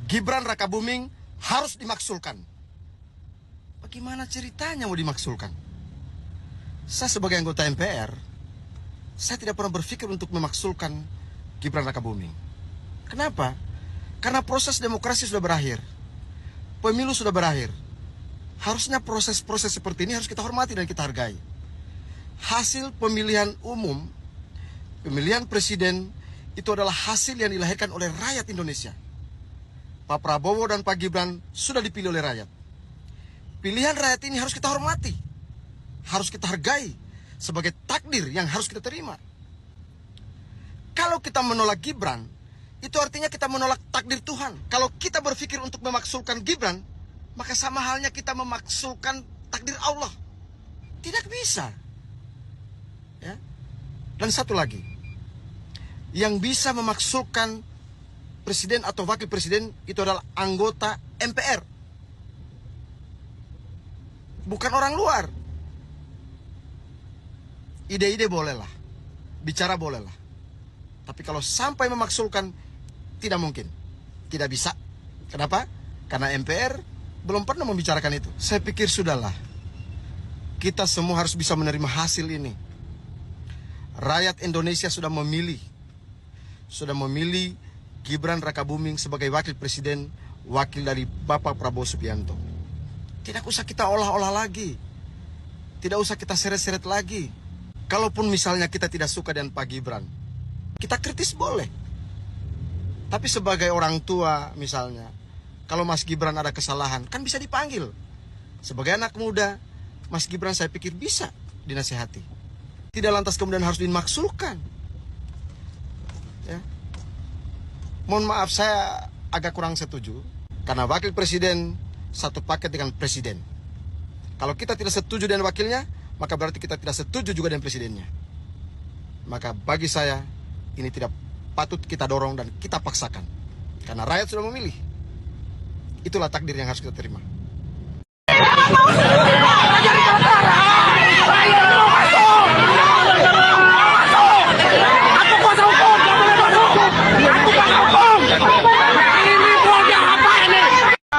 Gibran Rakabuming harus dimaksulkan. Bagaimana ceritanya mau dimaksulkan? Saya sebagai anggota MPR, saya tidak pernah berpikir untuk memaksulkan Gibran Rakabuming. Kenapa? Karena proses demokrasi sudah berakhir. Pemilu sudah berakhir. Harusnya proses-proses seperti ini harus kita hormati dan kita hargai. Hasil pemilihan umum, pemilihan presiden, itu adalah hasil yang dilahirkan oleh rakyat Indonesia. Pak Prabowo dan Pak Gibran sudah dipilih oleh rakyat. Pilihan rakyat ini harus kita hormati, harus kita hargai sebagai takdir yang harus kita terima. Kalau kita menolak Gibran, itu artinya kita menolak takdir Tuhan. Kalau kita berpikir untuk memaksulkan Gibran, maka sama halnya kita memaksulkan takdir Allah. Tidak bisa. Ya. Dan satu lagi, yang bisa memaksulkan presiden atau wakil presiden itu adalah anggota MPR, bukan orang luar. Ide-ide bolehlah, bicara bolehlah, tapi kalau sampai memaksulkan, tidak mungkin, tidak bisa. Kenapa? Karena MPR belum pernah membicarakan itu. Saya pikir sudahlah, kita semua harus bisa menerima hasil ini. Rakyat Indonesia sudah memilih Gibran Rakabuming sebagai wakil presiden, wakil dari Bapak Prabowo Subianto. Tidak usah kita olah-olah lagi, tidak usah kita seret-seret lagi. Kalaupun misalnya kita tidak suka dengan Pak Gibran, kita kritis boleh. Tapi sebagai orang tua misalnya, kalau Mas Gibran ada kesalahan, kan bisa dipanggil. Sebagai anak muda, Mas Gibran saya pikir bisa dinasihati. Tidak lantas kemudian harus dimaksulkan. Ya. Mohon maaf, saya agak kurang setuju. Karena wakil presiden satu paket dengan presiden. Kalau kita tidak setuju dengan wakilnya, maka berarti kita tidak setuju juga dengan presidennya. Maka bagi saya, ini tidak patut kita dorong dan kita paksakan. Karena rakyat sudah memilih. Itulah takdir yang harus kita terima.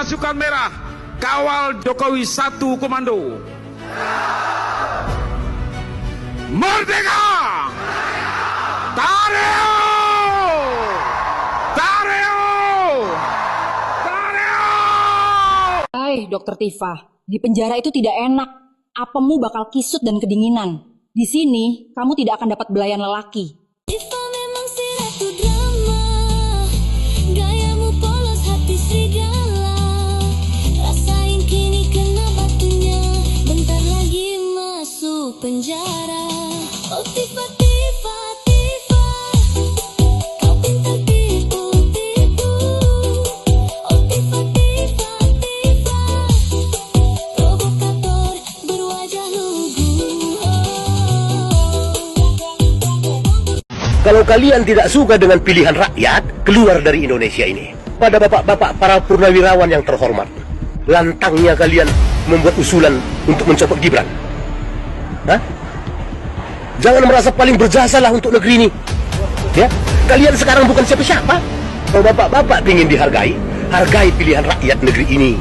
Pasukan merah, kawal Jokowi 1 komando. Merdeka! Tareo! Tareo! Tareo! Hai, Dokter Tifa, di penjara itu tidak enak. Apemu bakal kisut dan kedinginan. Di sini, kamu tidak akan dapat belayan lelaki. Tifa memang si ratu drama, gayamu polos hati serigala. Rasain kini kena batunya, bentar lagi masuk penjara. Oh Tifa, Tifa, Tifa, kau pintar tipu-tipu. Oh Tifa, Tifa, Tifa, provokator berwajah lugu. Kalau kalian tidak suka dengan pilihan rakyat, keluar dari Indonesia ini. Pada bapak-bapak para purnawirawan yang terhormat, lantangnya kalian membuat usulan untuk mencopot Gibran. Hah? Jangan merasa paling berjasa lah untuk negeri ini. Ya, kalian sekarang bukan siapa-siapa. Kalau bapak-bapak ingin dihargai, hargai pilihan rakyat negeri ini.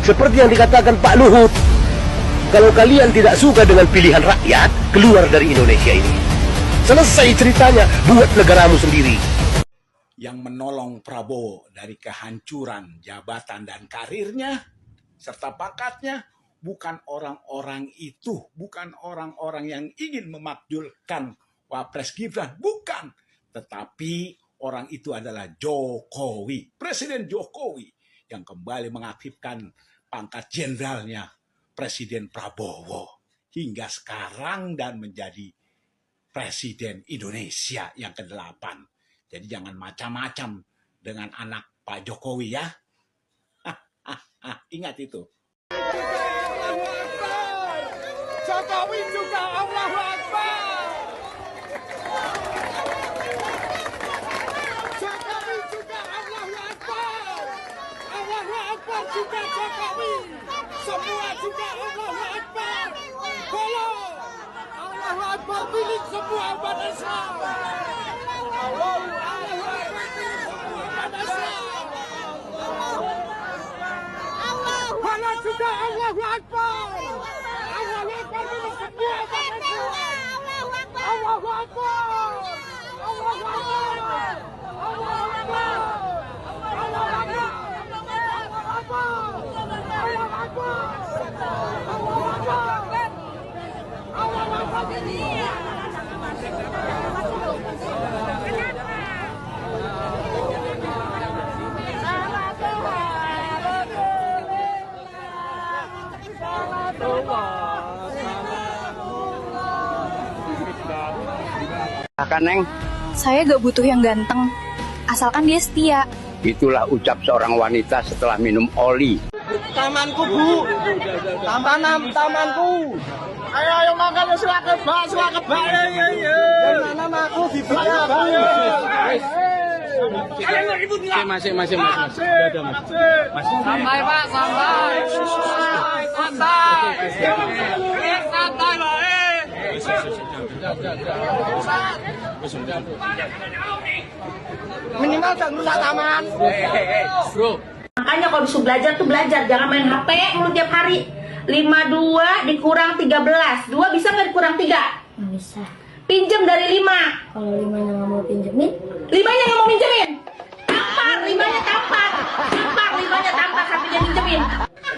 Seperti yang dikatakan Pak Luhut, kalau kalian tidak suka dengan pilihan rakyat, keluar dari Indonesia ini. Selesai ceritanya, buat negaramu sendiri. Yang menolong Prabowo dari kehancuran jabatan dan karirnya, serta pangkatnya, bukan orang-orang itu, bukan orang-orang yang ingin memakzulkan Wapres Gibran, bukan. Tetapi orang itu adalah Jokowi, Presiden Jokowi, yang kembali mengaktifkan pangkat jenderalnya Presiden Prabowo hingga sekarang dan menjadi Presiden Indonesia yang ke-8. Jadi jangan macam-macam dengan anak Pak Jokowi ya. Ingat itu. Jokowi juga Allahu Akbar. Jokowi juga Allahu Akbar. Allahu Akbar juga Jokowi. Semua juga Allahu Akbar. Bolong. Allahu Akbar milik semua umat Islam. Allahu Akbar milik semua umat Islam. sudah Allahu Akbar. Allahu Akbar memang semua bangsa. Allahu Akbar. Allahu Akbar. Allahu Akbar. Allahu Akbar. Allahu Akbar. Allahu Akbar. Allahu Akbar. Allahu Akbar. Kan Neng, Saya gak butuh yang ganteng, asalkan dia setia. itulah ucap seorang wanita setelah minum oli. Tamanku, Bu. Tamanku. Ayo makan suka kebak. Dari mana aku bibitnya, Bu? Kalian mau ribut nggak? Masih. Santai, Pak, santai. Santai, Pak. Minimal jangan rusak taman. Bro, Makanya kalau disuruh belajar tuh belajar, jangan main HP mulu tiap hari. 52 dikurang 13, 2 bisa nggak dikurang 3? Nggak bisa. Pinjem dari 5. Kalau 5-nya nggak mau pinjemin, 5-nya nggak mau minjemin. Tampar, 5-nya tampar. Tampar, 5-nya tampar, 1-nya minjemin.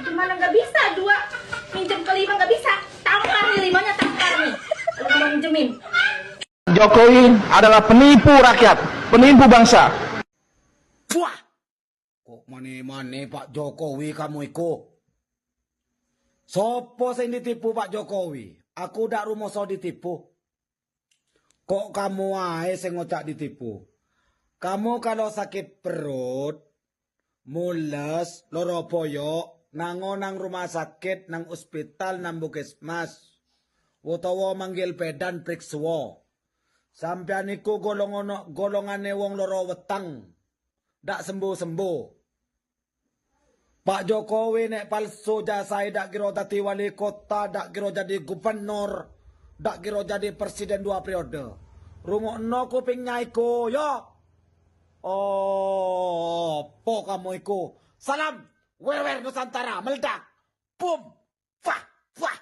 Gimana nggak bisa, 2 minjem ke 5 nggak bisa. Tampar nih, 5-nya tampar nih. Kalau nggak mau minjemin. Jokowi adalah penipu rakyat, penipu bangsa. Wah, kok mane Pak Jokowi kamu iku? Sopo sing ditipu Pak Jokowi? Aku dak rumoso ditipu. Kok kamu ae sing ngocak ditipu? Kamu kalau sakit perut, mules, loro boyok, nang rumah sakit, nang hospital, nang puskesmas, utawa manggil pedan priksa. Sampeyan iku golongane wong loro weteng. Dak sembuh-sembuh. Pak Jokowi nek palsu jasai dak kira dadi wali kota, dak kira jadi gubernur, dak kira jadi presiden 2 periode. Rungokno kuping nyaiku, yo. Oh, po kamu iku. Salam, wer Nusantara meledak. Bum, wah.